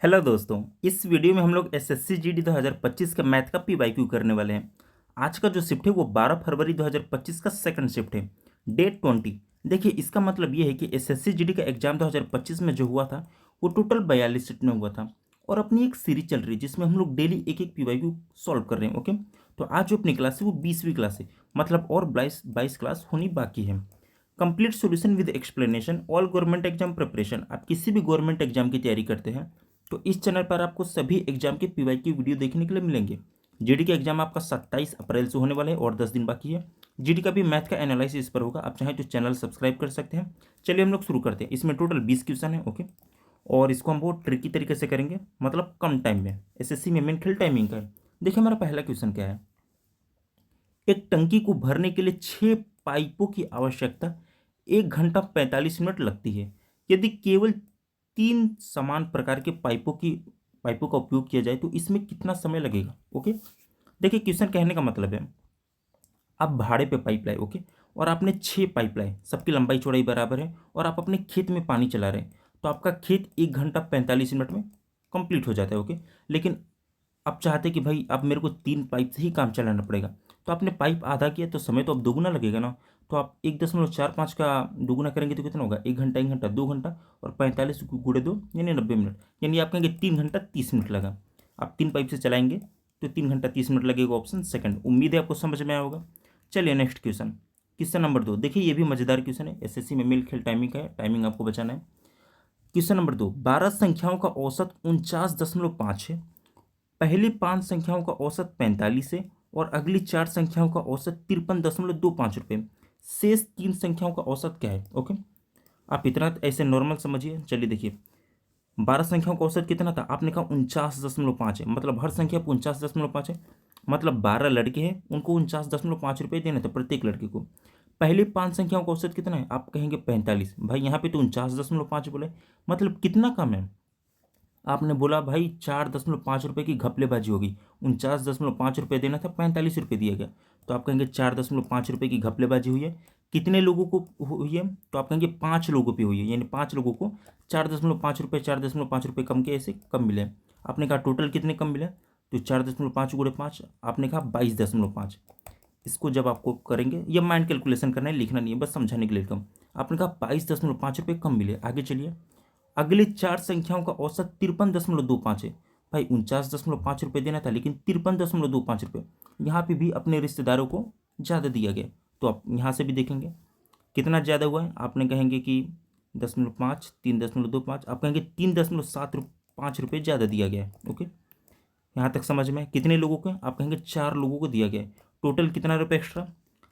Hello दोस्तों। इस video में हम लोग एसएससी जीडी 2025 का मैथ का पीवाईक्यू करने वाले हैं। आज का जो शिफ्ट है वो 12 फरवरी 2025 का सेकंड शिफ्ट है, डेट 20। देखिए, इसका मतलब ये है कि एसएससी जीडी का एग्जाम 2025 में जो हुआ था वो टोटल 42 शिफ्ट में हुआ था और अपनी एक सीरीज चल रही है जिसमें हम लोग डेली एक एक पीवाईक्यू सॉल्व कर रहे हैं। ओके, तो आज जो अपनी क्लास है वो 20वीं क्लास है, मतलब और 22 क्लास होनी बाकी है। Complete solution with explanation, all government exam preparation. आप किसी भी गवर्नमेंट एग्जाम की तैयारी करते हैं तो इस चैनल पर आपको सभी एग्जाम के पीवाईक्यू वीडियो देखने के लिए मिलेंगे। जीडी का एग्जाम आपका 27 अप्रैल से होने वाला है और 10 दिन बाकी है। जीडी का भी मैथ का एनालिसिस इस पर होगा, आप चाहें तो चैनल सब्सक्राइब कर सकते हैं। चलिए हम लोग शुरू करते हैं। इसमें टोटल 20 क्वेश्चन है। ओके, और इसको हम बहुत ट्रिकी तरीके से करेंगे, मतलब कम टाइम में। एसएससी में मेन खेल टाइमिंग का है। देखिए हमारा पहला क्वेश्चन क्या है। एक टंकी को भरने के लिए 6 पाइपों की आवश्यकता 1 घंटा 45 मिनट लगती है। यदि केवल 3 समान प्रकार के पाइपों का उपयोग किया जाए तो इसमें कितना समय लगेगा। ओके, देखिए क्वेश्चन कहने का मतलब है, आप भाड़े पे पाइप लाए। ओके, और आपने 6 पाइप लाए, सबकी लंबाई चौड़ाई बराबर है और आप अपने खेत में पानी चला रहे हैं, तो आपका खेत 1 घंटा 45 मिनट में कंप्लीट हो जाता है। ओके, लेकिन आप चाहते कि भाई अब मेरे को 3 पाइप से ही काम चलाना पड़ेगा, तो आपने पाइप आधा किया तो समय तो अब दोगुना लगेगा ना। तो आप 1.45 का दोगुना करेंगे तो कितना होगा, 1 घंटा 2 घंटा और 45 गुड़े 2 यानी 90 मिनट, यानी आप कहेंगे 3 घंटा 30 मिनट लगा। आप 3 पाइप से चलाएंगे तो 3 घंटा 30 मिनट लगेगा, ऑप्शन सेकंड। उम्मीद है आपको समझ में आया होगा। चलिए नेक्स्ट क्वेश्चन, क्वेश्चन नंबर 2। देखिए ये भी मजेदार क्वेश्चन है, एसएससी में मेल खेल टाइमिंग का है, टाइमिंग आपको बचाना है। क्वेश्चन नंबर 2, 12 संख्याओं का औसत 49.5 है। पहली 5 संख्याओं का औसत 45 है और अगली 4 संख्याओं का औसत 53.25 रुपये। शेष 3 संख्याओं का औसत क्या है। ओके, आप इतना ऐसे नॉर्मल समझिए। चलिए देखिए, 12 संख्याओं का औसत कितना था, आपने कहा 49.5 है, मतलब हर संख्या पर 49.5 है, मतलब 12 लड़के हैं, उनको 49.5 रुपये देने थे प्रत्येक लड़के को। पहले 5 संख्याओं का औसत कितना है, आप कहेंगे 45। भाई यहाँ पे तो 49.5 बोले, मतलब कितना कम है। आपने बोला भाई 4.5 रुपये की घपलेबाजी होगी, 49.5 रुपये देना था, 45 रुपये दिया गया, तो आप कहेंगे 4.5 रुपये की घपलेबाजी हुई है। कितने लोगों को हुई है, तो आप कहेंगे 5 लोगों पे हुई है, यानी 5 लोगों को 4.5 रुपये 4.5 रुपये कम के ऐसे कम मिले। आपने कहा टोटल कितने कम मिले, तो 4.5 गुणे 5, आपने कहा 22.5। इसको जब आपको करेंगे, ये माइंड कैलकुलेशन करना है, लिखना नहीं है, बस समझाने के लिए कम। आपने कहा 22.5 रुपये कम मिले। आगे चलिए, अगले 4 संख्याओं का औसत 53.25 है। भाई 49.5 रुपये देना था, लेकिन 53.25 रुपये, यहाँ पे भी अपने रिश्तेदारों को ज़्यादा दिया गया। तो आप यहाँ से भी देखेंगे कितना ज़्यादा हुआ है। आपने कहेंगे कि 0.5, 3.25, आप कहेंगे 3.75 रुपये ज़्यादा दिया गया है। ओके, यहाँ तक समझ में। कितने लोगों को, आप कहेंगे 4 लोगों को दिया गया है। टोटल कितना रुपये एक्स्ट्रा,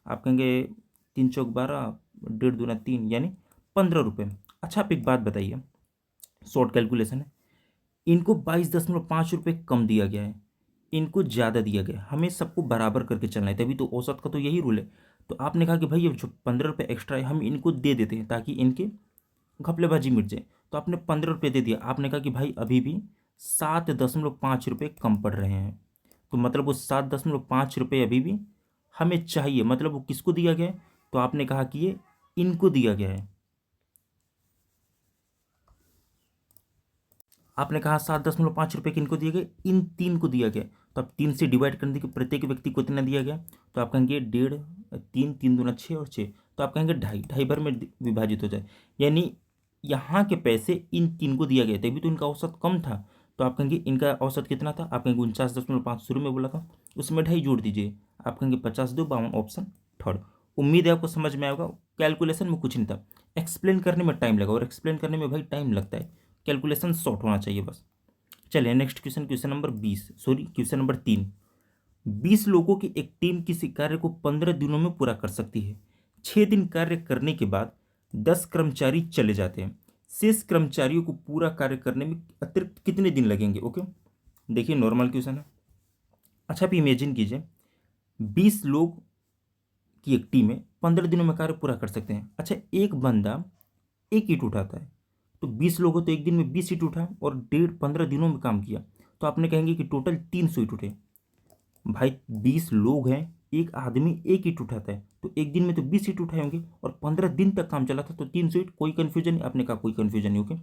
आप कहेंगे 3 चौक 12, 1.5 दूना 3, यानी 15 रुपये। अच्छा आप एक बात बताइए, शॉर्ट कैलकुलेशन है, इनको 22.5 रुपये कम दिया गया है, इनको ज़्यादा दिया गया है, हमें सबको बराबर करके चलना है, तभी तो औसत का तो यही रूल है। तो आपने कहा कि भाई ये जो 15 रुपये एक्स्ट्रा है हम इनको दे देते हैं ताकि इनके घपलेबाजी मिट जाए, तो आपने 15 रुपये दे दिया। आपने कहा कि भाई अभी भी 7.5 रुपये कम पड़ रहे हैं, तो मतलब वो 7.5 रुपये अभी भी हमें चाहिए, मतलब वो किसको दिया गया है, तो आपने कहा कि ये इनको दिया गया है। आपने कहा 7.5 रुपये किनको दिए गए, इन 3 को दिया गया। तो आप 3 से डिवाइड करने के प्रत्येक व्यक्ति को इतना दिया गया, तो आप कहेंगे 1.5, 3, 3 दूना 6 और 6, तो आप कहेंगे 2.5 भर में विभाजित हो जाए, यानी यहाँ के पैसे इन 3 को दिया गया, तभी तो इनका औसत कम था। तो आप कहेंगे इनका औसत कितना था, आप कहेंगे 49.5 शुरू में बोला था, उसमें 2.5 जोड़ दीजिए, आप कहेंगे 50×2 52, ऑप्शन थर्ड। उम्मीद है आपको समझ में आएगा। कैलकुलेशन में कुछ नहीं था, एक्सप्लेन करने में टाइम लगा, और एक्सप्लेन करने में भाई टाइम लगता है, कैलकुलेशन शॉर्ट होना चाहिए बस। चलिए next question, question number 20, sorry question number 3। 20 लोगों की एक टीम किसी कार्य को 15 दिनों में पूरा कर सकती है। 6 दिन कार्य करने के बाद 10 कर्मचारी चले जाते हैं। शेष कर्मचारियों को पूरा कार्य करने में अतिरिक्त कितने दिन लगेंगे। ओके, देखिए नॉर्मल क्वेश्चन है। अच्छा आप इमेजिन कीजिए, 20 लोग की एक टीम है, 15 दिनों में कार्य पूरा कर सकते हैं। अच्छा एक बंदा एक ईंट उठाता है, तो 20 लोग हो तो एक दिन में 20 ईंट उठाए और 15 दिनों में काम किया, तो आपने कहेंगे कि टोटल 300 ईंट उठे। भाई 20 लोग हैं, एक आदमी एक ईंट उठाता है, तो एक दिन में तो 20 ईंट उठाए होंगे और 15 दिन तक काम चला था, तो 300 ईंट। कोई कन्फ्यूजन नहीं, आपने कहा कोई कन्फ्यूजन नहीं। ओके,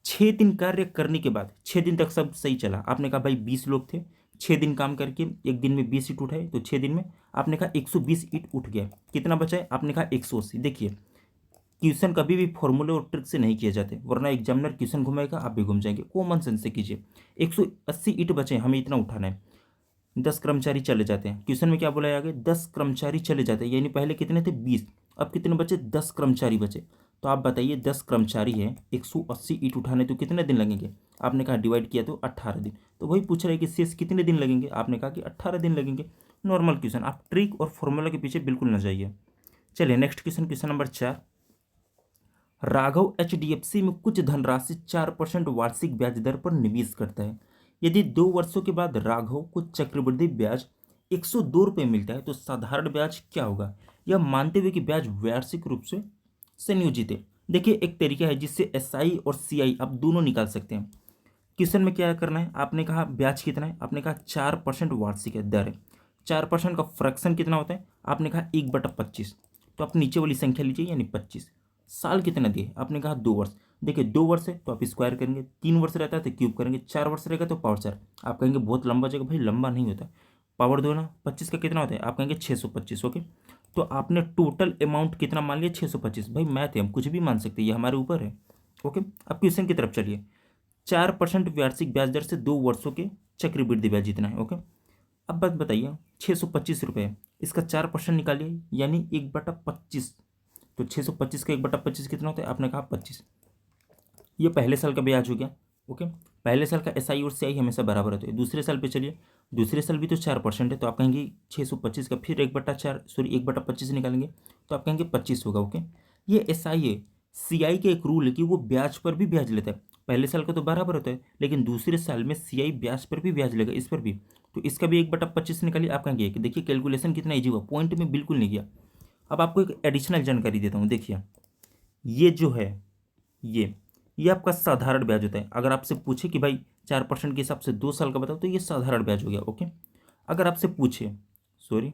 6 दिन कार्य करने के बाद 6 दिन तक सब सही चला, आपने कहा भाई 20 लोग थे, 6 दिन काम करके एक दिन में 20 ईंट उठाए, तो 6 दिन में आपने कहा 120 ईंट उठ गया, कितना बचा है, आपने कहा 180। देखिए क्वेश्चन कभी भी फॉर्मूले और ट्रिक से नहीं किए जाते, वरना एग्जामिनर क्वेश्चन घुमाएगा आप भी घूम जाएंगे, कॉमन सेंस से कीजिए। 180 ईंट बचे, हमें इतना उठाना है, 10 कर्मचारी चले जाते हैं, क्वेश्चन में क्या बोला है आगे, 10 कर्मचारी चले जाते हैं, यानी पहले कितने थे 20, अब कितने बचे 10 कर्मचारी बचे। तो आप बताइए 10 कर्मचारी है, 180 ईंट उठाने तो कितने दिन लगेंगे, आपने कहा डिवाइड किया तो 18 दिन। तो वही पूछ रहे हैं कि शेष कितने दिन लगेंगे, आपने कहा कि 18 दिन लगेंगे। नॉर्मल क्वेश्चन, आप ट्रिक और फॉर्मूला के पीछे बिल्कुल न जाइए। चलिए next question, question number 4। Raghav HDFC में कुछ धनराशि 4% वार्षिक ब्याज दर पर निवेश करता है। यदि 2 वर्षों के बाद राघव को चक्रवृद्धि ब्याज 102 रुपये मिलता है तो साधारण ब्याज क्या होगा, यह मानते हुए कि ब्याज वार्षिक रूप से संयोजित है। देखिए एक तरीका है जिससे SI और CI आप दोनों निकाल सकते हैं। क्वेश्चन में क्या करना है, आपने कहा ब्याज कितना है, आपने कहा 4% वार्षिक है दर है, 4% का फ्रैक्शन कितना होता है, आपने कहा 1/25, तो आप नीचे वाली संख्या लीजिए यानी 25। साल कितना दिए, आपने कहा 2 वर्ष, देखिए 2 वर्ष है तो आप स्क्वायर करेंगे, 3 वर्ष रहता है तो क्यूब करेंगे, 4 वर्ष रहेगा तो पावर 4। आप कहेंगे बहुत लंबा हो जाएगा, भाई लंबा नहीं होता, पावर दो ना, 25 का कितना होता है, आप कहेंगे 625। ओके, तो आपने टोटल अमाउंट कितना मान लिया 625, भाई मैथ है हम कुछ भी मान सकते हैं, ये हमारे ऊपर है। ओके, अब क्वेश्चन की तरफ चलिए। 4% वार्षिक ब्याज दर से 2 वर्षों के चक्रवृद्धि ब्याज जितना है। ओके, अब बात बताइए 625 रुपये है, इसका 4% निकालिए यानी 1/25, तो 625 का 1/25 कितना होता है, आपने कहा 25। ये पहले साल का ब्याज हो गया। ओके, पहले साल का SI और CI हमेशा बराबर होते हैं। दूसरे साल पे चलिए, दूसरे साल भी तो 4% है, तो आप कहेंगे 625 का फिर 1/4 सॉरी 1/25 निकालेंगे तो आप कहेंगे 25 होगा। ओके, ये SI है, CI का एक रूल है कि वो ब्याज पर भी ब्याज लेता है। पहले साल का तो बराबर होता है, लेकिन दूसरे साल में CI ब्याज पर भी ब्याज लेगा, इस पर भी, तो इसका भी 1/25 निकालिए। आप कहेंगे कि देखिए कैलकुलेशन कितना ईजी हुआ, पॉइंट में बिल्कुल नहीं गया। अब आपको एक एडिशनल जानकारी देता हूँ, देखिए ये जो है ये आपका साधारण ब्याज होता है। अगर आपसे पूछे कि भाई 4% के हिसाब से 2 साल का बताओ तो ये साधारण ब्याज हो गया। ओके, अगर आपसे पूछे सॉरी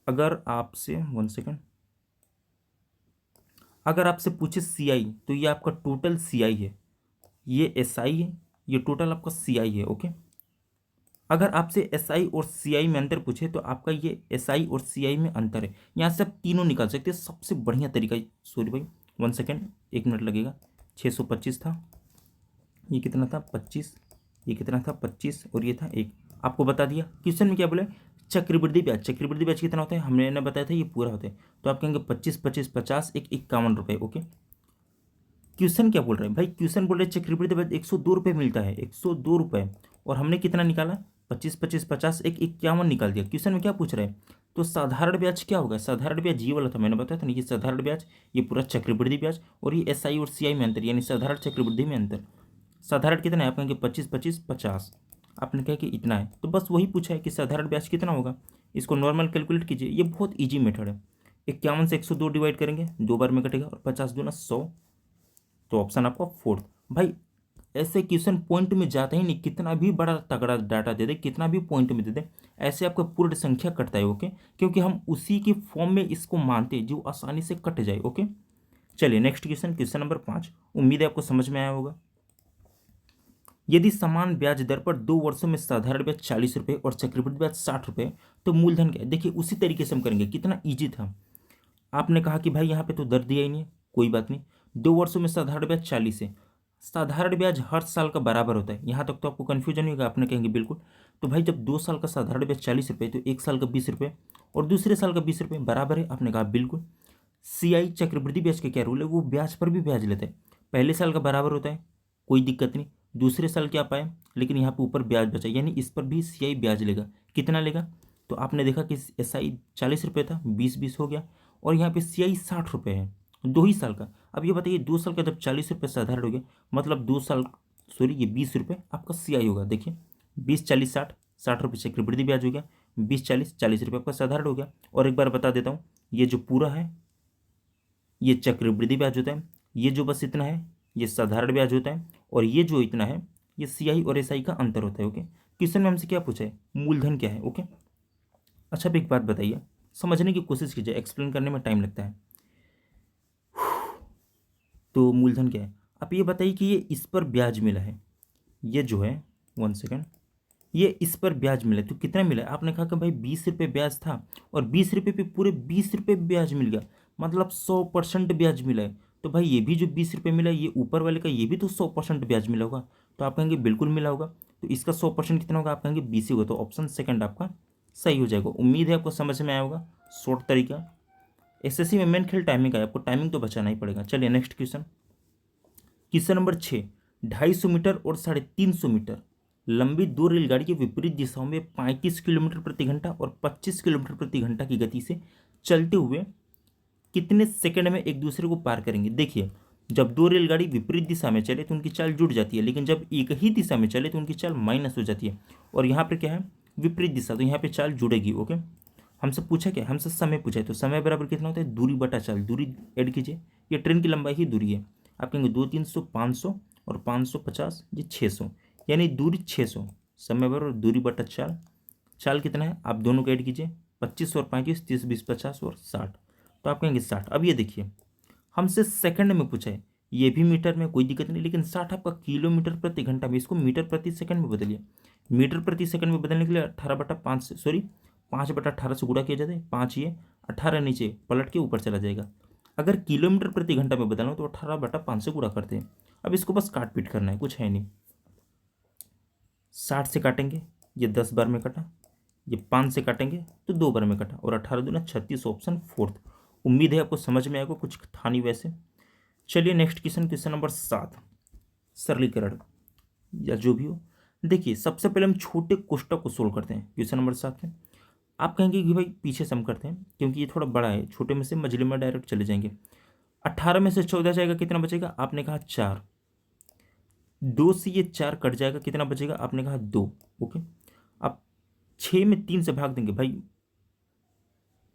अगर आपसे 1 सेकेंड, अगर आपसे पूछे CI तो ये आपका टोटल CI है, ये SI है, ये टोटल आपका CI है। ओके, अगर आपसे SI और CI में अंतर पूछे तो आपका ये SI और CI में अंतर है, यहाँ से आप तीनों निकाल सकते हैं। सबसे बढ़िया तरीका, सॉरी भाई 1 सेकेंड, 1 मिनट लगेगा। 625 था, ये कितना था 25, ये कितना था 25 और ये था 1। आपको बता दिया क्वेश्चन में क्या बोले, चक्रवृद्धि ब्याज, चक्रवृद्धि ब्याज कितना होता है हमने बताया था, ये पूरा होता है, तो आप कहेंगे 25 25 50 51 रुपये। ओके, क्वेश्चन क्या बोल रहे हैं भाई, क्वेश्चन बोल रहे हैं चक्रवृद्धि ब्याज 102 रुपये मिलता है, 102 रुपये, और हमने कितना निकाला 25 25 50 51 निकाल दिया। क्वेश्चन में क्या पूछ रहे हैं, तो साधारण ब्याज क्या होगा, साधारण ब्याज ये वाला था, मैंने बताया था ना, ये साधारण ब्याज, ये पूरा चक्रवृद्धि ब्याज, और ये SI और CI में अंतर यानी साधारण चक्रवृद्धि में अंतर। साधारण कितना है, आप कहेंगे 25 25 50, आपने कहा कि इतना है, तो बस वही पूछा है कि साधारण ब्याज कितना होगा, इसको नॉर्मल कैलकुलेट कीजिए, ये बहुत ईजी मेथड है। 51 से 102 डिवाइड करेंगे, 2 बार में कटेगा, और 50 दूना 100, तो ऑप्शन आपका फोर्थ। भाई ऐसे क्वेश्चन पॉइंट में जाता ही नहीं, कितना भी बड़ा तगड़ा डाटा दे दे, कितना भी पॉइंट में दे दे, ऐसे आपका पूर्ण संख्या कटता है। ओके, क्योंकि हम उसी के फॉर्म में इसको मानते हैं जो आसानी से कट जाए। ओके, चलिए नेक्स्ट क्वेश्चन, क्वेश्चन नंबर 5, उम्मीद है आपको समझ में आया होगा। यदि समान ब्याज दर पर 2 वर्षों में साधारण ब्याज 40 रुपये और चक्रवृद्धि ब्याज 60 रुपये, तो मूलधन क्या है। देखिए उसी तरीके से हम करेंगे, कितना ईजी था। आपने कहा कि भाई यहाँ पे तो दर दिया ही नहीं है, कोई बात नहीं, 2 वर्षों में साधारण ब्याज 40 है, साधारण ब्याज हर साल का बराबर होता है, यहाँ तक तो आपको कन्फ्यूजन नहीं होगा, आपने कहेंगे बिल्कुल। तो भाई जब 2 साल का साधारण ब्याज 40 रुपये, तो 1 साल का 20 रुपये और दूसरे साल का 20 रुपये बराबर है, आपने कहा बिल्कुल। CI चक्रवृद्धि ब्याज का क्या रूल है, वो ब्याज पर भी ब्याज लेता है, पहले साल का बराबर होता है, कोई दिक्कत नहीं, दूसरे साल क्या पाए, लेकिन यहाँ पे ऊपर ब्याज बचा, यानी इस पर भी CI ब्याज लेगा। कितना लेगा, तो आपने देखा कि SI 40 रुपये था, 20 20 हो गया, और यहाँ पे CI 60 रुपये है, 2 ही साल का। अब ये बताइए 2 साल का जब 40 रुपये साधारण हो गया, मतलब 2 साल, सॉरी ये 20 रुपये आपका CI होगा। देखिए 20 40 60, 60 रुपये चक्रवृद्धि ब्याज हो गया, 20 40 40 रुपये आपका साधारण हो गया। और एक बार बता देता हूँ, ये जो पूरा है ये चक्रवृद्धि ब्याज होता है, ये जो बस इतना है ये साधारण ब्याज होता है, और ये जो इतना है ये CI और SI का अंतर होता है। ओके, क्वेश्चन में हमसे क्या पूछा है, मूलधन क्या है। ओके, अच्छा अब एक बात बताइए, समझने की कोशिश कीजिए, एक्सप्लेन करने में टाइम लगता है। तो मूलधन क्या है। आप ये बताइए कि ये इस पर ब्याज मिला है, ये जो है 1 सेकेंड, ये इस पर ब्याज मिला है तो कितना मिला है। आपने कहा कि भाई 20 रुपये ब्याज था और 20 रुपये पे पूरे 20 रुपये ब्याज मिल गया, मतलब 100% ब्याज मिला है। तो भाई ये भी जो 20 रुपये मिला है, ये ऊपर वाले का ये भी तो 100% ब्याज मिला होगा। तो आप कहेंगे बिल्कुल मिला होगा। तो इसका 100% कितना होगा, आप कहेंगे 20 ही होगा। तो ऑप्शन सेकंड आपका सही हो जाएगा। उम्मीद है आपको समझ में आया होगा, शॉर्ट तरीका। एसएससी में मेन खेल टाइमिंग का है, आपको टाइमिंग तो बचाना ही पड़ेगा। चलिए next question. Question number 6, 250 metre और 350 मीटर लंबी दो रेलगाड़ी के विपरीत दिशाओं में 35 किलोमीटर प्रति घंटा और 25 किलोमीटर प्रति घंटा की गति से चलते हुए कितने सेकंड में एक दूसरे को पार करेंगे। देखिए, जब दो रेलगाड़ी विपरीत दिशा में चले तो उनकी चाल जुड़ जाती है, लेकिन जब एक ही दिशा में चले तो उनकी चाल माइनस हो जाती है। और यहाँ पर क्या है, विपरीत दिशा, तो यहाँ पे चाल जुड़ेगी। ओके, हमसे पूछा क्या, हमसे समय पूछा है, तो समय बराबर कितना होता है, दूरी बटा चाल। दूरी ऐड कीजिए, ये ट्रेन की लंबाई ही दूरी है। आप कहेंगे 2, 300, 500 और 550, ये 600, यानी दूरी 600। समय बराबर दूरी बटा चाल। चाल कितना है, आप दोनों को ऐड कीजिए, 25 और 35, 30, 20, 50 और 60, तो आप कहेंगे 60। अब ये देखिए, हमसे सेकंड में पूछा है, ये भी मीटर में, कोई दिक्कत नहीं, लेकिन 60 आपका किलोमीटर प्रति घंटा में, इसको मीटर प्रति सेकंड में बदलिए। मीटर प्रति सेकंड में बदलने के लिए 18/5 से, सॉरी 5/18 से गुणा किया जाता है। 5 ये, 18 नीचे पलट के ऊपर चला जाएगा। अगर किलोमीटर प्रति घंटा में बदलना हो तो 18/5 से गुणा करते हैं। अब इसको बस काट पीट करना है, कुछ है नहीं। 60 से काटेंगे, ये 10 बार में कटा। ये 5 से काटेंगे तो 2 बार में कटा। और 18 दूना 36, ऑप्शन फोर्थ। उम्मीद है आपको समझ में आएगा, कुछ था नहीं वैसे। चलिए नेक्स्ट क्वेश्चन, क्वेश्चन नंबर 7, सरलीकरण या जो भी हो। देखिए, सबसे पहले हम छोटे कोष्टक को सोल्व करते हैं क्वेश्चन नंबर 7 में। आप कहेंगे कि भाई पीछे से हम करते हैं, क्योंकि ये थोड़ा बड़ा है, छोटे में से मझले में डायरेक्ट चले जाएंगे। 18 में से 14 जाएगा, कितना बचेगा, आपने कहा 4। 2 से ये 4 कट जाएगा, कितना बचेगा, आपने कहा 2। ओके, अब 6 में 3 से भाग देंगे, भाई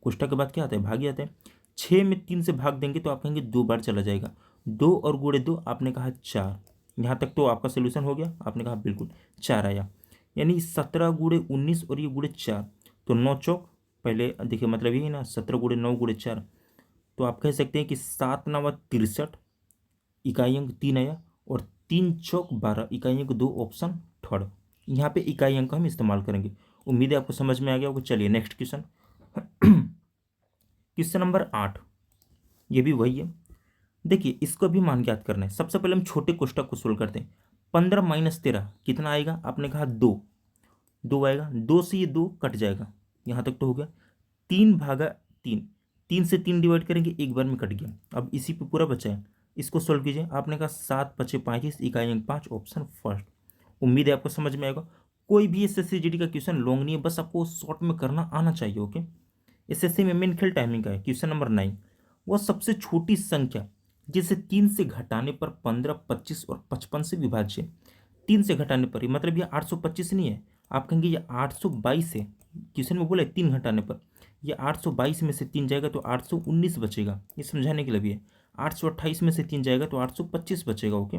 कोष्टक के बाद क्या आता है, भाग ही आता है। 6 में 3 से भाग देंगे तो आप कहेंगे 2 बार चला जाएगा। 2 और गुणे 2, आपने कहा 4। यहाँ तक तो आपका सोल्यूशन हो गया, आपने कहा बिल्कुल 4 आया। यानी 17 गुणे 19 और ये गुणे 4, तो 9 चौक, पहले देखिए मतलब यही ना, 17 गुणे 9 गुणे 4, तो आप कह सकते हैं कि 7 9 63, इकाई अंक 3 आया। और 3 चौक 12, इकाई अंक 2, ऑप्शन थर्ड। यहाँ पे इकाई अंक हम इस्तेमाल करेंगे। उम्मीद है आपको समझ में आ गया होगा। चलिए नेक्स्ट क्वेश्चन, क्वेश्चन नंबर 8, ये भी वही है। देखिए, इसको भी मान ज्ञात करना है। सबसे पहले हम छोटे कोष्टक को सोल्व करते हैं। 15 - 13 कितना आएगा, आपने कहा 2। 2 आएगा, 2 से ये 2 कट जाएगा, यहाँ तक तो हो गया। 3/3, 3 से 3 डिवाइड करेंगे, एक बार में कट गया। अब इसी पे पूरा बचा है, इसको सोल्व कीजिए। आपने कहा 7 × 5 = 35, इकाई अंक 5, ऑप्शन फर्स्ट। उम्मीद है आपको समझ में आएगा। कोई भी एसएससी जीडी का क्वेश्चन लॉन्ग नहीं है, बस आपको शॉर्ट में करना आना चाहिए। ओके, एसएससी में मेन खेल टाइमिंग का है। क्वेश्चन नंबर 9, वह सबसे छोटी संख्या जिसे 3 से घटाने पर 15, 25 और 55 से विभाज्य। 3 से घटाने पर, मतलब ये 825 नहीं है, आप कहेंगे ये 822 है। क्वेश्चन में बोला 3 घटाने पर, ये 822 में से 3 जाएगा तो 819 बचेगा, ये समझाने के लिए भी है। 828 में से 3 जाएगा तो 825 बचेगा। ओके,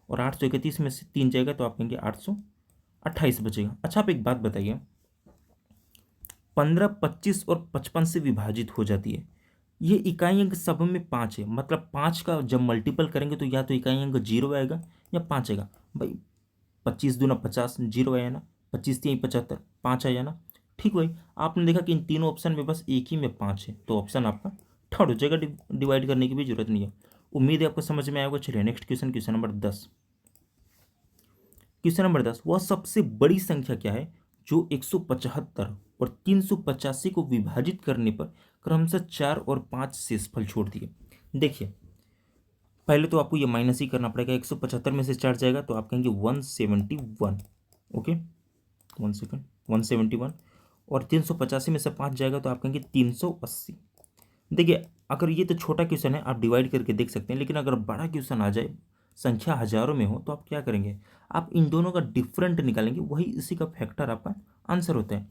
और 831 में से 3 जाएगा तो आप कहेंगे 828 बचेगा। अच्छा, आप एक बात बताइए, 15, 25 और 55 से विभाजित हो जाती है, ये इकाई अंक सब में 5 है, मतलब 5 का जब मल्टीपल करेंगे तो या तो इकाई अंक 0 आएगा या 5 आएगा। भाई 25 दूना 50, 0 आया ना, 25 3 75, 5 आया ना। ठीक भाई, आपने देखा कि इन तीनों ऑप्शन में बस एक ही में 5 है, तो ऑप्शन आपका थर्ड हो जाएगा। डिवाइड करने की भी जरूरत नहीं है। उम्मीद है आपको समझ में आएगा। चलिए next question, question number 10। Question number 10, वह सबसे बड़ी संख्या क्या है जो 175 और 385 को विभाजित करने पर क्रमशः 4 और 5 शेषफल छोड़ दिए। देखिए, पहले तो आपको ये माइनस ही करना पड़ेगा। 175 में से 4 जाएगा तो आप कहेंगे 171। Okay, 1 second, 171। और 385 में से 5 जाएगा तो आप कहेंगे 380। देखिए, अगर ये तो छोटा क्वेश्चन है, आप डिवाइड करके देख सकते हैं, लेकिन अगर बड़ा क्वेश्चन आ जाए, संख्या हजारों में हो, तो आप क्या करेंगे, आप इन दोनों का डिफरेंट निकालेंगे, वही इसी का फैक्टर आपका आंसर होता है।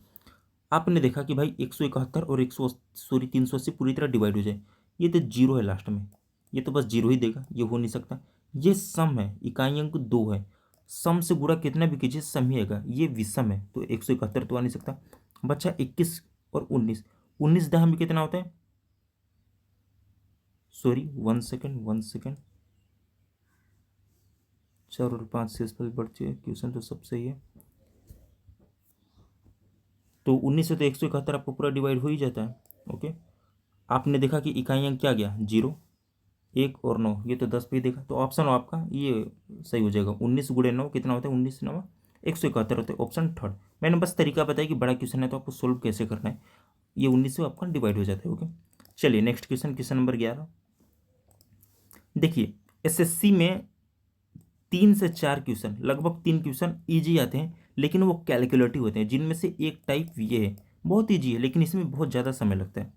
आपने देखा कि भाई 171 और 380 पूरी तरह डिवाइड हो जाए, ये तो जीरो है लास्ट में, ये तो बस जीरो ही देगा, ये हो नहीं सकता। ये सम है, इकाई अंक 2 है, सम से गुणा कितना भी कीजिए सम ही आएगा। ये विषम है तो 171 तो आ नहीं सकता। बच्चा 21 और 19, 19 दहा में कितना होता है, सॉरी 1 सेकेंड, 1 सेकेंड, 4 और 5 शेषफल बढ़ती है, क्वेश्चन तो सब सही है। तो 19 से तो 171 आपको पूरा डिवाइड हो ही जाता है। ओके, आपने देखा कि इकाइयाँ क्या गया, 0, 1 और 9, ये तो 10 पे ही देखा, तो ऑप्शन आपका ये सही हो जाएगा। 19 गुणे 9 कितना होता है, 19 9 171 होता है, ऑप्शन थर्ड। मैंने बस तरीका बताया कि बड़ा क्वेश्चन है तो आपको सोल्व कैसे करना है। ये 19 से आपका डिवाइड हो जाता है। ओके, चलिए नेक्स्ट क्वेश्चन, क्वेश्चन नंबर 11। देखिए एसएससी में 3 से 4 क्वेश्चन, लगभग 3 क्वेश्चन ईजी आते हैं, लेकिन वो कैलकुलेटिव होते हैं, जिनमें से एक टाइप ये है, बहुत ईजी है लेकिन इसमें बहुत ज़्यादा समय लगता है।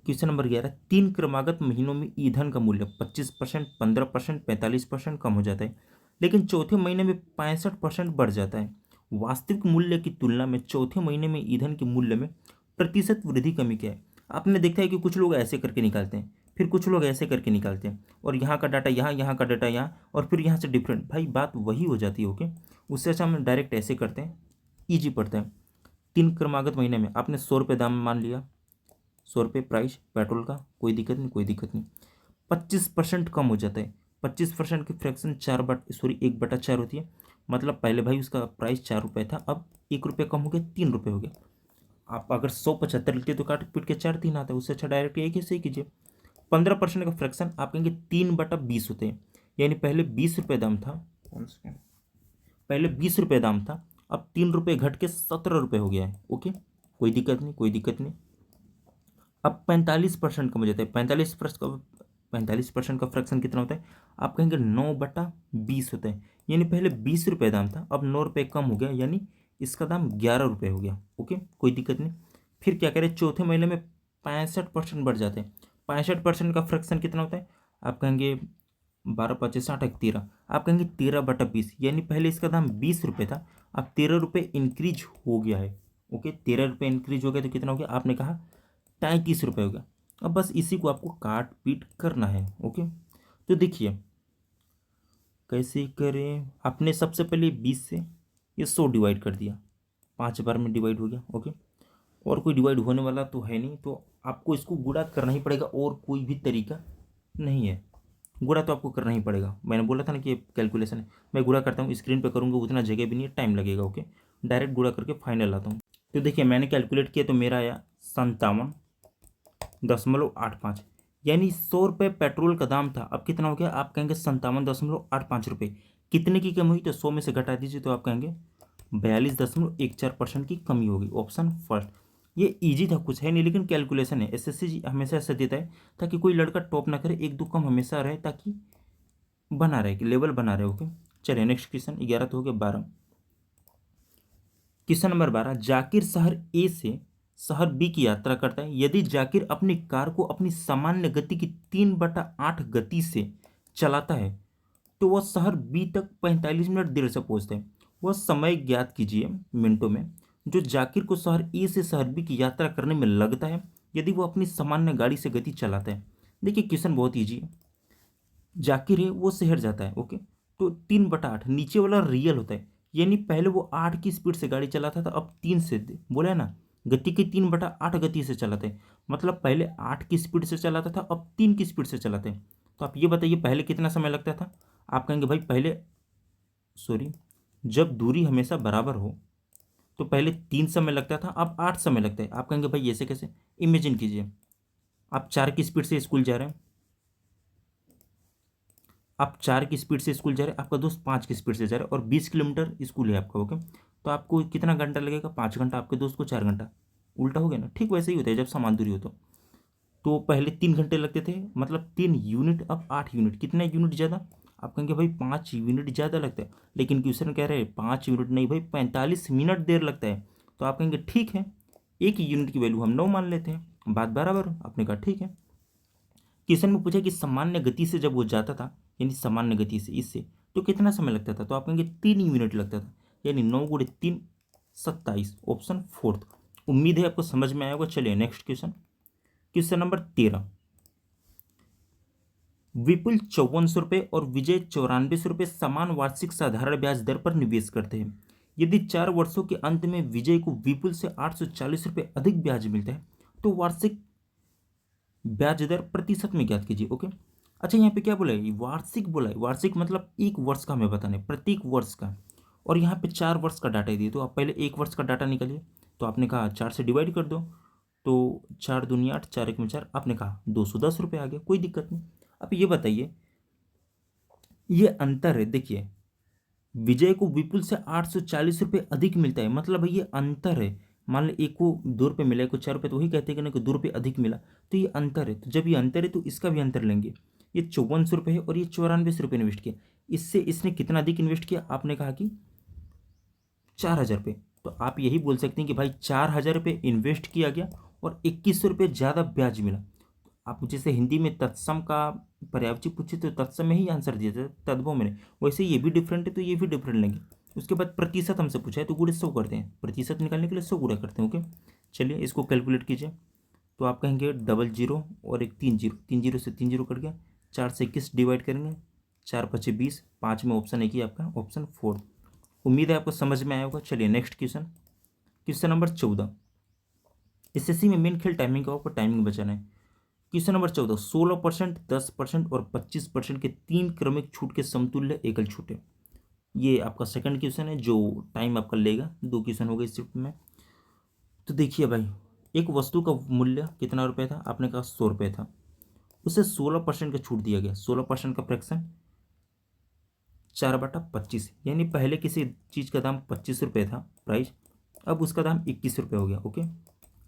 क्वेश्चन नंबर 11, 3 क्रमागत महीनों में ईंधन का मूल्य 25%, 15%, 45% कम हो जाता है, लेकिन चौथे महीने में 65% बढ़ जाता है। वास्तविक मूल्य की तुलना में चौथे महीने में ईंधन के मूल्य में प्रतिशत वृद्धि कमी क्या है। आपने देखा है कि कुछ लोग ऐसे करके निकालते हैं, फिर कुछ लोग ऐसे करके निकालते हैं, और यहाँ का डाटा यहाँ, यहाँ का डाटा यहाँ, और फिर यहाँ से डिफरेंट, भाई बात वही हो जाती है। ओके, उससे अच्छा हम डायरेक्ट ऐसे करते हैं, ईजी पड़ता है। 3 क्रमागत महीने में आपने 100 रुपये दाम मान लिया, 100 रुपये प्राइस पेट्रोल का, कोई दिक्कत नहीं, कोई दिक्कत नहीं। 25% कम हो जाता है, 25% की फ्रैक्शन 1/4 होती है, मतलब पहले भाई उसका प्राइस 4 रुपये था, अब 1 रुपये कम हो गया, 3 रुपये हो गया। आप अगर 175 लेते तो काट पीट के 4 3 आता है, उससे अच्छा डायरेक्ट एक ही सही कीजिए। 15% का फ्रैक्शन आप कहेंगे 3/20 होते हैं, यानी पहले 20 रुपये दाम था, पहले 20 रुपये दाम था, अब 3 रुपये घट के 17 रुपये हो गया है। ओके, कोई दिक्कत नहीं, कोई दिक्कत नहीं। अब 45% कम हो जाता है, 45% का फ्रैक्शन कितना होता है, आप कहेंगे 9/20 होता है, यानी पहले 20 रुपये दाम था, अब 9 रुपये कम हो गया, यानी इसका दाम 11 रुपये हो गया। ओके, कोई दिक्कत नहीं। फिर क्या करें, चौथे महीने में 65% बढ़ जाते हैं, 65% का फ्रैक्शन कितना होता है, आप कहेंगे 12 × 5 = 60 13, आप कहेंगे 13/20, यानी पहले इसका दाम 20 रुपये था, अब 13 रुपये इंक्रीज हो गया है। ओके, 13 रुपये इंक्रीज हो गया तो कितना हो गया, आपने कहा 33 रुपये हो गया। अब बस इसी को आपको काट पीट करना है। ओके, तो देखिए कैसे करें, आपने सबसे पहले 20 से ये 100 डिवाइड कर दिया, 5 बार में डिवाइड हो गया। ओके, और कोई डिवाइड होने वाला तो है नहीं, तो आपको इसको गुणा करना ही पड़ेगा, और कोई भी तरीका नहीं है। गुणा तो आपको करना ही पड़ेगा, मैंने बोला था ना कि कैलकुलेशन है, मैं गुणा करता हूँ, स्क्रीन पे करूँगा, उतना जगह भी नहीं है, टाइम लगेगा। ओके, डायरेक्ट गुणा करके फाइनल आता हूँ। तो देखिए मैंने कैलकुलेट किया तो मेरा आया 57.85, यानी 100 रुपये पेट्रोल का दाम था, अब कितना हो गया, आप कहेंगे 57.85 रुपये। कितने की कमी हुई, तो 100 में से घटा दीजिए, तो आप कहेंगे 42.14% की कमी होगी, ऑप्शन फर्स्ट। ये इजी था, कुछ है नहीं, लेकिन कैलकुलेशन है। एसएससी हमेशा ऐसा देता है ताकि कोई लड़का टॉप ना करे, 1 2 कम हमेशा रहे, ताकि बना रहे, कि लेवल बना रहे। ओके, चलिए नेक्स्ट क्वेश्चन, 11 तो हो गया, 12। क्वेश्चन नंबर 12, जाकिर शहर ए से शहर बी की यात्रा करता है, यदि जाकिर अपनी कार को अपनी सामान्य गति की 3/8 गति से चलाता है तो वह शहर बी तक 45 मिनट देर से पहुंचता है। वह समय ज्ञात कीजिए मिनटों में, जो जाकिर को शहर ए से शहर बी की यात्रा करने में लगता है यदि वो अपनी सामान्य गाड़ी से गति चलाता है। देखिए क्वेश्चन बहुत ईजी है। जाकिर है वो शहर जाता है, ओके, तो 3/8 नीचे वाला रियल होता है, यानी पहले वो 8 की स्पीड से गाड़ी चलाता था, अब 3 से, बोला है ना, गति की 3/8 गति से चलाते हैं, मतलब पहले 8 की स्पीड से चलाता था, अब 3 की स्पीड से चलाते हैं। तो आप ये बताइए पहले कितना समय लगता था, आप कहेंगे भाई पहले, सॉरी, जब दूरी हमेशा बराबर हो तो पहले 3 समय लगता था, अब 8 समय लगता है। आप कहेंगे भाई ऐसे कैसे, इमेजिन कीजिए आप 4 की स्पीड से स्कूल जा रहे हैं, आप 4 की स्पीड से स्कूल जा रहे हैं, आपका दोस्त 5 की स्पीड से जा रहा है, और 20 किलोमीटर स्कूल है आपका। ओके, तो आपको कितना घंटा लगेगा, 5 घंटा, आपके दोस्त को 4 घंटा, उल्टा हो गया ना। ठीक वैसे ही होता है जब समान दूरी हो तो पहले 3 घंटे लगते थे, मतलब 3 यूनिट, अब 8 यूनिट, कितना यूनिट ज़्यादा, आप कहेंगे भाई 5 यूनिट ज़्यादा लगता है, लेकिन क्वेश्चन कह रहे हैं 5 यूनिट नहीं भाई, 45 मिनट देर लगता है। तो आप कहेंगे ठीक है, 1 यूनिट की वैल्यू हम 9 मान लेते हैं, बात बराबर। आपने कहा ठीक है। क्वेश्चन में पूछा कि सामान्य गति से जब वो जाता था, यानी सामान्य गति से इससे, तो कितना समय लगता था, तो आप कहेंगे 3 यूनिट लगता था, यानी 9 × 3 = 27, ऑप्शन फोर्थ। उम्मीद है आपको समझ में आया होगा। चलिए नेक्स्ट क्वेश्चन, क्वेश्चन नंबर 13। विपुल 5400 रुपये और विजय 9400 रुपये समान वार्षिक साधारण ब्याज दर पर निवेश करते हैं। यदि 4 वर्षों के अंत में विजय को विपुल से 840 रुपये अधिक ब्याज मिलता है तो वार्षिक ब्याज दर प्रतिशत में ज्ञात कीजिए। ओके, अच्छा यहाँ पे क्या बोला है, वार्षिक बोला है, वार्षिक मतलब एक वर्ष का हमें बताना है, प्रत्येक वर्ष का। और यहाँ पे 4 वर्ष का डाटा दिए, तो आप पहले एक वर्ष का डाटा निकालिए। तो आपने कहा 4 से डिवाइड कर दो, तो 4 दूनी 8, 4 1 में 4, आपने कहा 210 रुपये आ गया, कोई दिक्कत नहीं। अब ये बताइए, ये अंतर है, देखिए विजय को विपुल से 840 रुपये अधिक मिलता है, मतलब ये अंतर है। मान लो एक को 2 रुपये मिला, एक को 4 रुपये, तो वही कहते हैं कि ना कि 2 रुपये अधिक मिला, तो ये अंतर है। तो जब ये अंतर है तो इसका भी अंतर लेंगे। ये 5400 रुपये है और ये 9400 रुपये इन्वेस्ट किया, इससे इसने कितना अधिक इन्वेस्ट किया, आपने कहा कि 4000 रुपये। तो आप यही बोल सकते हैं कि भाई 4000 रुपये इन्वेस्ट किया गया और 2100 रुपये ज़्यादा ब्याज मिला। आप मुझे से हिंदी में तत्सम का पर्यायवाची पूछे तो तत्सम में ही आंसर दिया जाए, तद्भव में। वैसे ये भी डिफरेंट है तो ये भी डिफरेंट लेंगे। उसके बाद प्रतिशत हमसे पूछा है तो गुणे 100 करते हैं, प्रतिशत निकालने के लिए 100 गुणा करते हैं। ओके, चलिए इसको कैलकुलेट कीजिए। तो आप कहेंगे डबल जीरो और एक 3 जीरो, 3 जीरो से 3 जीरो कट गया, 4 से 21 डिवाइड करेंगे, 4 × 5 = 20, 5 में ऑप्शन एक ही आपका, ऑप्शन 4। उम्मीद है आपको समझ में आया होगा। चलिए next question, question number 14। SSC में मेन खेल टाइमिंग का होगा, टाइमिंग बचाना है। क्वेश्चन नंबर 14, 16%, 10% और 25% के 3 क्रमिक छूट के समतुल्य एकल छूट है। ये आपका सेकंड क्वेश्चन है जो टाइम आपका लेगा, 2 क्वेश्चन हो गए इस शिफ्ट में। तो देखिए भाई, एक वस्तु का मूल्य कितना रुपये था, आपने कहा 100 रुपये था, उसे 16% का छूट दिया गया। 16% का फ्रैक्शन 4/25, यानी पहले किसी चीज़ का दाम 25 रुपये था प्राइस, अब उसका दाम 21 रुपये हो गया। ओके,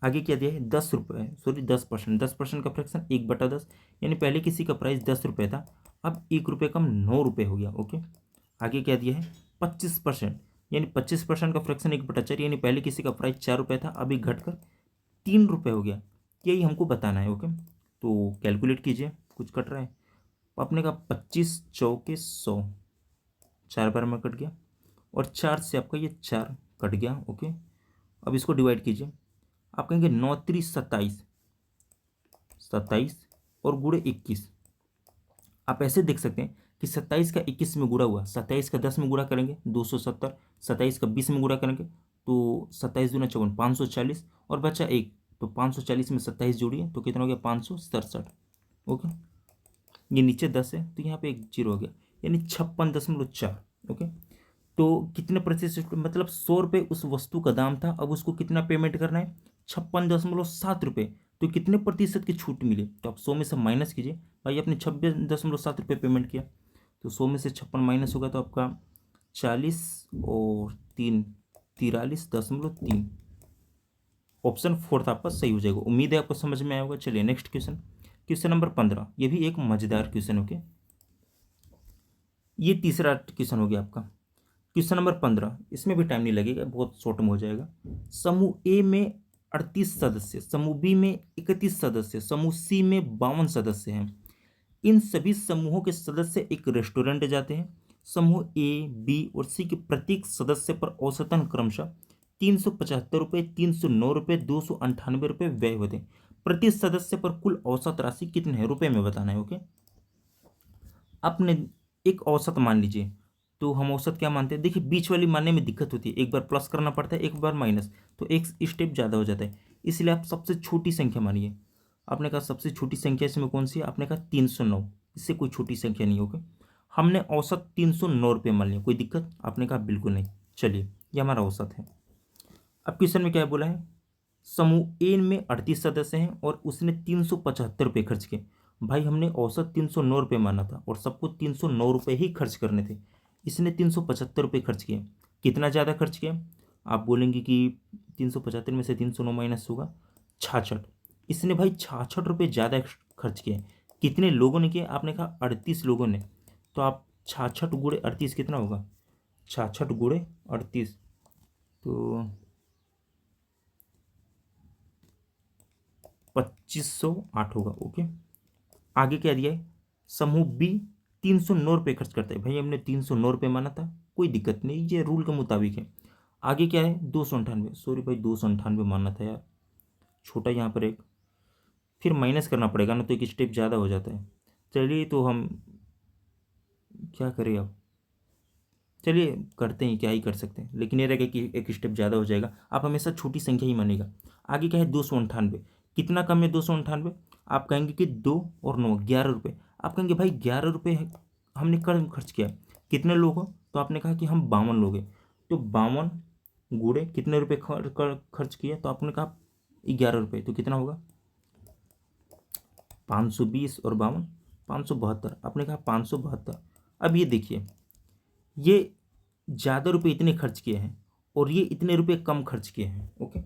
आगे क्या दिया है, 10 रुपये, सॉरी 10%, 10% का फ्रैक्शन 1/10, यानी पहले किसी का प्राइस 10 रुपये था, अब 1 रुपये कम 9 रुपये हो गया। ओके, आगे क्या दिया है, 25%, यानी 25% का फ्रैक्शन 1/4, यानी पहले किसी का प्राइस 4 रुपये था, अभी घटकर 3 रुपये हो गया। यही हमको बताना है। ओके, तो कैलकुलेट कीजिए, कुछ कट रहा है। आपने कहा 25 चौके 100, 4 बार में कट गया, और 4 से आपका ये 4 कट गया। ओके, अब इसको डिवाइड कीजिए। आप कहेंगे 9×3 = 27, 27 और गुणे 21। आप ऐसे देख सकते हैं कि 27 का 21 में गुणा हुआ, 27 का 10 में गुणा करेंगे 270, 27 का 20 में गुणा करेंगे तो 27 दूना 54, 540, और बचा एक, तो 540 में 27 जोड़िए तो कितना हो गया, 567। ओके, ये नीचे 10 है तो यहाँ पे एक जीरो हो गया, यानी 56.4। ओके, तो कितने प्रतिशत, मतलब 100 रुपये उस वस्तु का दाम था, अब उसको कितना पेमेंट करना है, 56.7 रुपये। तो कितने प्रतिशत की छूट मिली, तो आप 100 में से माइनस कीजिए। भाई आपने 26.7 रुपये पेमेंट किया, तो 100 में से 56 माइनस होगा तो आपका 40 और 3 43.3। ऑप्शन 4 आपका सही हो जाएगा। उम्मीद है आपको समझ में आया होगा। चलिए नेक्स्ट क्वेश्चन, क्वेश्चन नंबर 15। ये भी एक मजेदार क्वेश्चन। ओके, ये तीसरा क्वेश्चन हो गया आपका। क्वेश्चन नंबर 15, इसमें भी टाइम नहीं लगेगा, बहुत शॉर्ट में हो जाएगा। समूह ए में 38 सदस्य, समूह बी में 31 सदस्य, समूह सी में 52 सदस्य हैं। इन सभी समूहों के सदस्य एक रेस्टोरेंट जाते हैं। समूह ए, बी और सी के प्रत्येक सदस्य पर औसतन क्रमशः 375 रुपये, 309 रुपये, 298 रुपये व्यय होते हैं। प्रति सदस्य पर कुल औसत राशि कितने है, रुपये में बताना है। ओके, आपने एक औसत मान लीजिए, तो हम औसत क्या मानते हैं, देखिए बीच वाली मानने में दिक्कत होती है, एक बार प्लस करना पड़ता है, एक बार माइनस, तो एक स्टेप ज़्यादा हो जाता है, इसलिए आप सबसे छोटी संख्या मानिए। आपने कहा सबसे छोटी संख्या इसमें कौन सी है, आपने कहा 309, इससे कोई छोटी संख्या नहीं होगी। हमने औसत 309 रुपये मान लिया, कोई दिक्कत, आपने कहा बिल्कुल नहीं। चलिए, ये हमारा औसत है। अब क्वेश्चन में क्या बोला है, समूह ए में 38 सदस्य हैं और उसने 375 रुपये खर्च किए। भाई हमने औसत 309 रुपये माना था और सबको 309 रुपये ही खर्च करने थे, इसने 375 रुपये खर्च किए। कितना ज़्यादा खर्च किया, आप बोलेंगे कि 375 में से 309 माइनस होगा 66, इसने भाई 66 रुपये ज़्यादा खर्च किए। कितने लोगों ने किए, आपने कहा 38 लोगों ने, तो आप 66 गुणे 38 कितना होगा, 66 गुणे 38 तो 2508 होगा। ओके, आगे क्या दिया है, समूह बी 309 रुपये खर्च करता है। भाई हमने 309 रुपये माना था, कोई दिक्कत नहीं, ये रूल के मुताबिक है। आगे क्या है, 298, सॉरी भाई 298 मानना था यार, छोटा यहाँ पर एक, फिर माइनस करना पड़ेगा ना, तो एक स्टेप ज़्यादा हो जाता है। चलिए तो हम क्या करें अब, चलिए करते हैं, क्या ही कर सकते हैं, लेकिन ये रहेगा कि एक स्टेप ज़्यादा हो जाएगा। आप हमेशा छोटी संख्या ही मानेगा। आगे क्या है, 298, कितना कम है 298, आप कहेंगे कि 2 और 9 11 रुपये। आप कहेंगे भाई 11 रुपये हमने खर्च किया, कितने लोग हो, तो आपने कहा कि हम 52 लोग हैं, तो 52 गुणे कितने रुपये खर्च किए, तो आपने कहा 11 रुपये, तो कितना होगा 520 और 52 572, आपने कहा 572। अब ये देखिए, ये ज़्यादा रुपये इतने खर्च किए हैं और ये इतने रुपये कम खर्च किए हैं। ओके,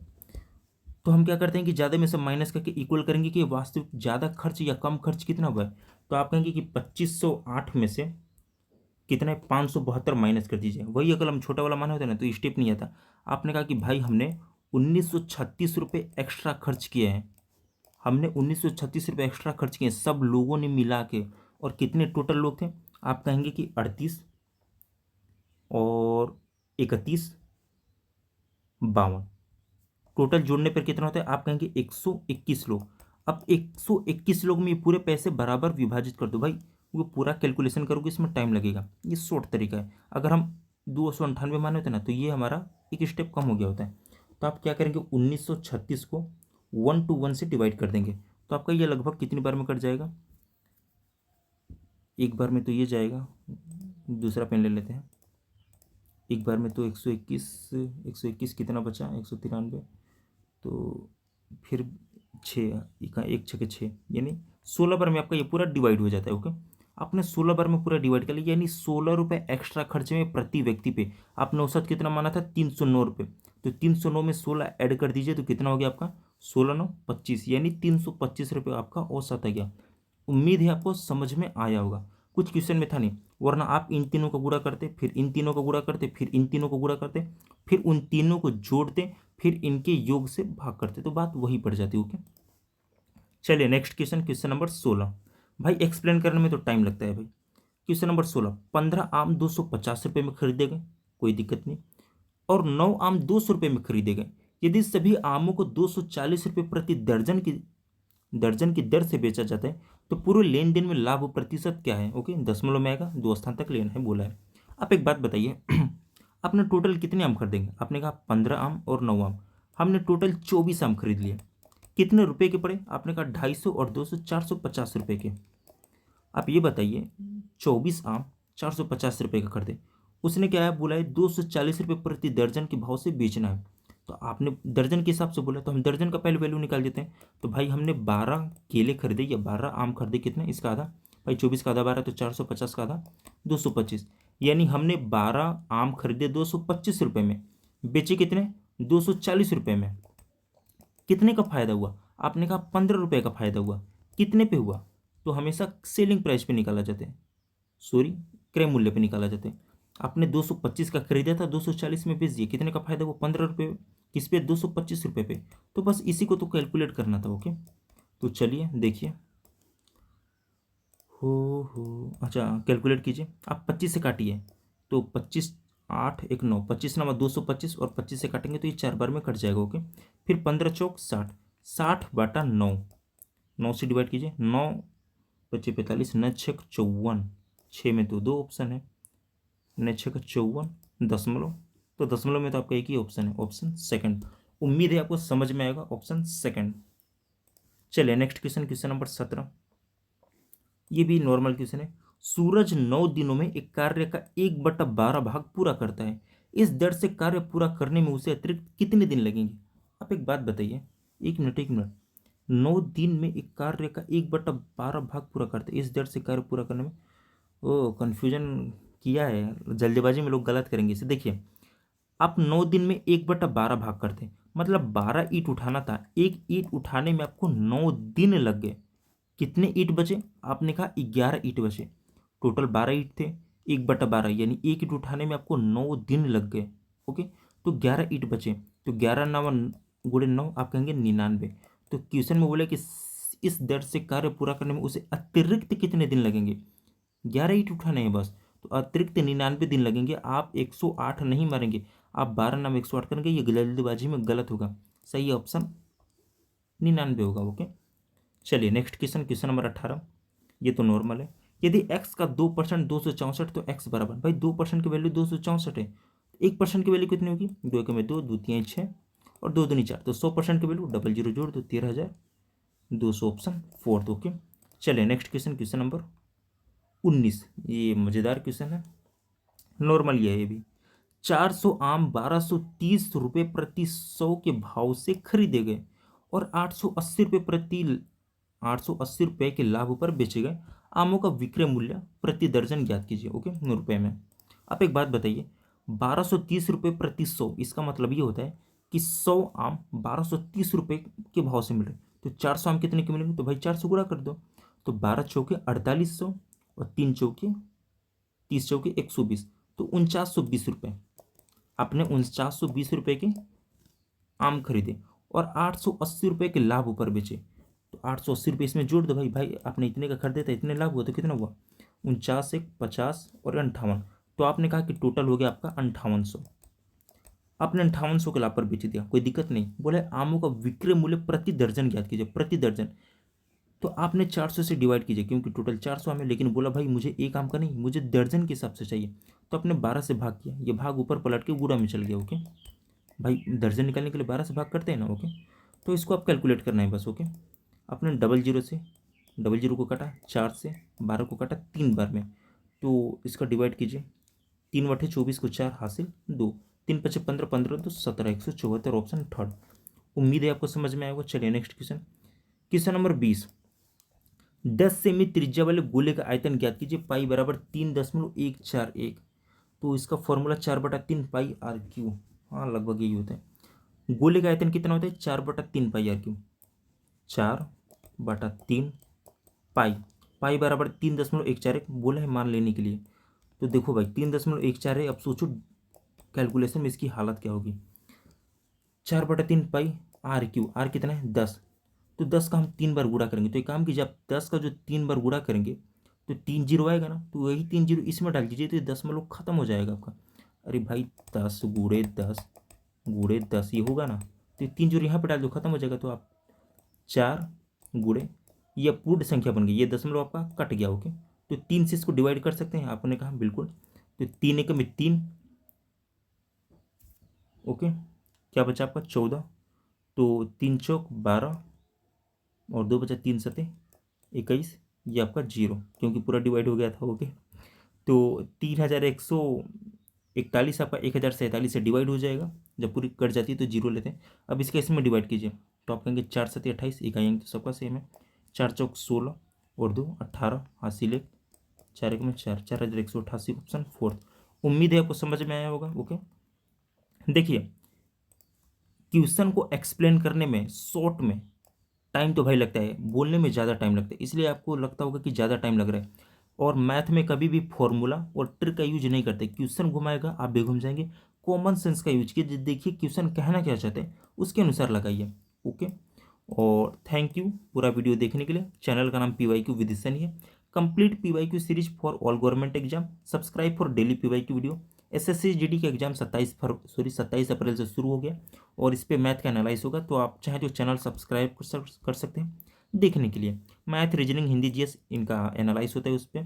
तो हम क्या करते हैं कि ज़्यादा में से माइनस करके इक्वल करेंगे कि वास्तविक ज़्यादा खर्च या कम खर्च कितना हुआ है। तो आप कहेंगे कि 2508 में से कितना है 572 माइनस कर दीजिए। वही अगर हम छोटा वाला माना होता ना तो स्टेप नहीं आता। आपने कहा कि भाई हमने 1936 रुपये एक्स्ट्रा खर्च किए हैं, हमने 1936 रुपये एक्स्ट्रा खर्च किए सब लोगों ने मिला के। और कितने टोटल लोग थे, आप कहेंगे कि 38 और 31 52, टोटल जोड़ने पर कितना होता है, आप कहेंगे 121 लोग। अब 121 लोग में ये पूरे पैसे बराबर विभाजित कर दो भाई, वो पूरा कैलकुलेशन करोगे इसमें टाइम लगेगा। ये शॉर्ट तरीका है। अगर हम 298 माने होते ना तो ये हमारा एक स्टेप कम हो गया होता है। तो आप क्या करेंगे 1936 को 1 to 1 से डिवाइड कर देंगे, तो आपका ये लगभग कितनी बार में कट जाएगा, एक बार में तो ये जाएगा। दूसरा पेन ले लेते हैं। एक बार में तो 121 कितना बचा, 193, तो फिर 6 का 1 6 के 6, यानी 16 बार में आपका ये पूरा डिवाइड हो जाता है। ओके, आपने 16 बार में पूरा डिवाइड कर लिया, यानी 16 रुपये एक्स्ट्रा खर्चे में प्रति व्यक्ति पे। आपने औसत कितना माना था 309 रुपये, तो 309 में 16 ऐड कर दीजिए तो कितना हो गया आपका 16 9 25, यानी 325 रुपये आपका औसत आ गया। उम्मीद है आपको समझ में आया होगा। कुछ क्वेश्चन में था नहीं, वरना आप इन तीनों को गुणा करते, फिर इन तीनों को गुणा करते, फिर इन तीनों को गुणा करते, फिर उन तीनों को जोड़ते, फिर इनके योग से भाग करते, तो बात वही पड़ जाती। ओके, चलिए नेक्स्ट क्वेश्चन, क्वेश्चन नंबर 16। भाई एक्सप्लेन करने में तो टाइम लगता है भाई। क्वेश्चन नंबर 16, 15 आम 250 रुपये में खरीदे गए, कोई दिक्कत नहीं, और 9 आम 200 रुपये में खरीदे गए। यदि सभी आमों को 240 रुपये प्रति दर्जन की दर से बेचा जाता है तो पूरे लेन देन में लाभ प्रतिशत क्या है। ओके, दशमलव में आएगा, 2 स्थान तक लेना है बोला है। आप एक बात बताइए आपने टोटल कितने आम खरीदेंगे, आपने कहा 15 आम और 9 आम, हमने टोटल 24 आम खरीद लिए। कितने रुपए के पड़े, आपने कहा 250 और 200 450 रुपये के। आप ये बताइए 24 आम 450 रुपये का खरीदे, उसने क्या है बोला है 240 रुपये प्रति दर्जन के भाव से बेचना है। तो आपने दर्जन के हिसाब से बोला, तो हम दर्जन का पहले वैल्यू निकाल देते हैं। तो भाई हमने 12 केले खरीदे या 12 आम खरीदे, कितने, इसका आधा, भाई 24 का आधा 12, तो 450 का आधा 225, यानी हमने 12 आम खरीदे 225 रुपये में, बेचे कितने 240 रुपये में। कितने का फायदा हुआ, आपने कहा 15 रुपये का फायदा हुआ। कितने पे हुआ, तो हमेशा सेलिंग प्राइस पे निकाला जाता है, सॉरी क्रय मूल्य पे निकाला जाता है। आपने 225 का खरीदा था 240 में बेच दिया, कितने का फायदा हुआ 15 रुपये, किस पे 225 रुपये पे। तो बस इसी को तो कैलकुलेट करना था। ओके, तो चलिए देखिए, हो अच्छा कैलकुलेट कीजिए, आप 25 से काटिए, तो 25 8 1 9, 25 नंबर 225 और 25 से काटेंगे तो ये 4 बार में कट जाएगा। ओके, फिर 15 चौक 60, 60 बटा 9, 9 से डिवाइड कीजिए, 9 25 45, 9 6 54, 6 में तो 2 ऑप्शन है, 9 6 54 दशमलव, तो दशमलव में तो आपका एक ही ऑप्शन है, ऑप्शन सेकंड। उम्मीद है आपको समझ में आएगा, ऑप्शन सेकंड। चलिए नेक्स्ट क्वेश्चन, क्वेश्चन नंबर 17। ये भी नॉर्मल क्वेश्चन है। सूरज 9 दिनों में एक कार्य का 1/12 भाग पूरा करता है, इस दर से कार्य पूरा करने में उसे अतिरिक्त कितने दिन लगेंगे। आप एक बात बताइए, एक मिनट एक मिनट, 9 दिन में एक कार्य का 1/12 भाग पूरा करते हैं, इस दर से कार्य पूरा करने में, ओ कन्फ्यूजन किया है, जल्दबाजी में लोग गलत करेंगे इसे। देखिए आप 9 दिन में 1/12 भाग करते हैं, मतलब 12 ईंट उठाना था, एक ईंट उठाने में आपको 9 दिन लग गए। कितने ईंट बचे, आपने कहा 11 ईंट बचे, टोटल 12 ईंट थे, 1/12 यानी एक ईंट उठाने में आपको 9 दिन लग गए। ओके, तो 11 ईंट बचे, तो 11 9 गुणे 9 आप कहेंगे 99। तो क्वेश्चन में बोले कि इस दर से कार्य पूरा करने में उसे अतिरिक्त कितने दिन लगेंगे, 11 ईंट उठाने हैं बस, तो अतिरिक्त 99 दिन लगेंगे। आप 108 नहीं मारेंगे, आप 12 नाम 108 करेंगे, ये जल्दबाजी में गलत होगा, सही ऑप्शन 99 होगा। ओके, चलिए नेक्स्ट क्वेश्चन, क्वेश्चन नंबर 18। ये तो नॉर्मल है। यदि x का 2% 264, तो x बराबर, भाई 2% की वैल्यू 264 है, 1% की वैल्यू कितनी होगी, 2 के में 2, 2 3 6 और 2 दूनी 4, तो 100% की वैल्यू डबल जीरो जोड़ दो 13,200, ऑप्शन फोर्थ। ओके, चलिए नेक्स्ट क्वेश्चन, क्वेश्चन नंबर 19, ये मज़ेदार क्वेश्चन है, नॉर्मल ये भी। 400 आम 1230 रुपये प्रति 100 के भाव से खरीदे गए और 880 रुपये के लाभ पर बेचे गए। आमों का विक्रय मूल्य प्रति दर्जन ज्ञात कीजिए। ओके, रुपये में। आप एक बात बताइए, 1230 रुपये प्रति 100, इसका मतलब ये होता है कि 100 आम 1230 रुपये के भाव से मिल रहे, तो 400 आम कितने के मिलेंगे? तो भाई 400 गुणा कर दो, तो 12 चौके 4800 और 3 चौके 30 चौके 120, तो 4920 रुपये। आपने 4920 रुपये के आम खरीदे और 880 रुपये के लाभ ऊपर बेचे, तो 880 रुपये इसमें जोड़ दो भाई। भाई आपने इतने का खरीदे था, इतने लाभ हुआ, तो कितना हुआ? 49 एक 50 और 58, तो आपने कहा कि टोटल हो गया आपका 5800। आपने 5800 के लाभ पर बेच दिया, कोई दिक्कत नहीं। बोले आमों का विक्रय मूल्य प्रति दर्जन ज्ञात कीजिए, प्रति दर्जन। तो आपने 400 से डिवाइड कीजिए, क्योंकि टोटल 400 आम है, लेकिन बोला भाई मुझे एक आम का नहीं, मुझे दर्जन के हिसाब से चाहिए, तो आपने 12 से भाग किया, ये भाग ऊपर पलट के गुणा में चल गया। ओके भाई, दर्जन निकालने के लिए 12 से भाग करते हैं ना। ओके, तो इसको आप कैलकुलेट करना है बस। ओके, आपने डबल जीरो को काटा 4 से, 12 को काटा 3 बार में, तो इसका डिवाइड कीजिए, 3 बटे 24 को 4 हासिल 2, 3 पचे 15, 15 तो 17, 174, ऑप्शन थर्ड। उम्मीद है आपको समझ में आएगा। चलिए next question, question number 20। 10 semi त्रिज्या वाले गोले का आयतन ज्ञात कीजिए। पाई बराबर 3.141, तो इसका फॉर्मूला 4/3 पाई आर क्यू। हाँ, लगभग यही होता है। गोले का आयतन कितना होता है? 4/3 पाई आर क्यू, 4/3 पाई। पाई बराबर 3.141 बोला है मान लेने के लिए। तो देखो भाई 3.141 है, अब सोचो कैलकुलेशन में इसकी हालत क्या होगी। 4/3 पाई आर क्यू, आर कितना है? 10, तो 10 का हम 3 बार गुणा करेंगे, तो एक काम कीजिए आप 10 का जो 3 बार गुणा करेंगे तो 3 जीरो आएगा ना, तो वही 3 जीरो इसमें डाल दीजिए, तो ये 10 में लोग खत्म हो जाएगा आपका। अरे भाई 10 गुणे 10 गुणे 10 ये होगा ना, तो 3 जीरो यहाँ पे डाल दो, खत्म हो जाएगा। तो आप 4 गुणे, ये पूर्ण संख्या बन गई, ये दशमलव आपका कट गया। ओके, तो 3 से इसको डिवाइड कर सकते हैं, आपने कहा बिल्कुल। तो 3 एकम में 3, ओके, क्या बचा आपका? 14, तो 3 चौक 12 और 2 बचा 3 सते 21, ये आपका 0, क्योंकि पूरा डिवाइड हो गया था। ओके, तो 3141 आपका 1047 से डिवाइड हो जाएगा, जब पूरी कट जाती है तो 0 लेते हैं। अब इसके इसमें डिवाइड कीजिए, तो आप कहेंगे 4 सते 28, इकाई अंक तो सबका सेम है। 4 चौक 16 और 2 18, हासिल 1, 4 एक में 4, 4188, ऑप्शन फोर्थ। उम्मीद है आपको समझ में आया होगा। ओके, देखिए क्वेश्चन को एक्सप्लेन करने में शॉर्ट में टाइम तो भाई लगता है, बोलने में ज़्यादा टाइम लगता है, इसलिए आपको लगता होगा कि ज़्यादा टाइम लग रहा है। और मैथ में कभी भी फॉर्मूला और ट्रिक का यूज नहीं करते, क्वेश्चन घुमाएगा आप भी घूम जाएंगे। कॉमन सेंस का यूज कीजिए, देखिए क्वेश्चन कहना क्या चाहते हैं उसके अनुसार लगाइए। ओके, और थैंक यू पूरा वीडियो देखने के लिए। चैनल का नाम PYQ विद सनी है। Complete PYQ series for all government exam, subscribe for daily PYQ video. SSC GD का एग्जाम 27 अप्रैल से शुरू हो गया और इस पर मैथ का एनालाइज होगा, तो आप चाहें तो चैनल सब्सक्राइब कर सकते हैं देखने के लिए। मैथ, रीजनिंग, हिंदी, GS इनका एनालाइज होता है उस पर।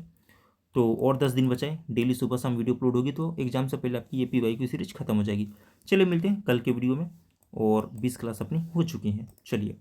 तो और 10 दिन बचाए, डेली सुबह शाम वीडियो अपलोड होगी, तो एग्जाम से पहले आपकी ये PYQ सीरीज खत्म हो जाएगी। चलिए मिलते हैं कल के वीडियो में, और 20 क्लास अपनी हो चुकी हैं। चलिए।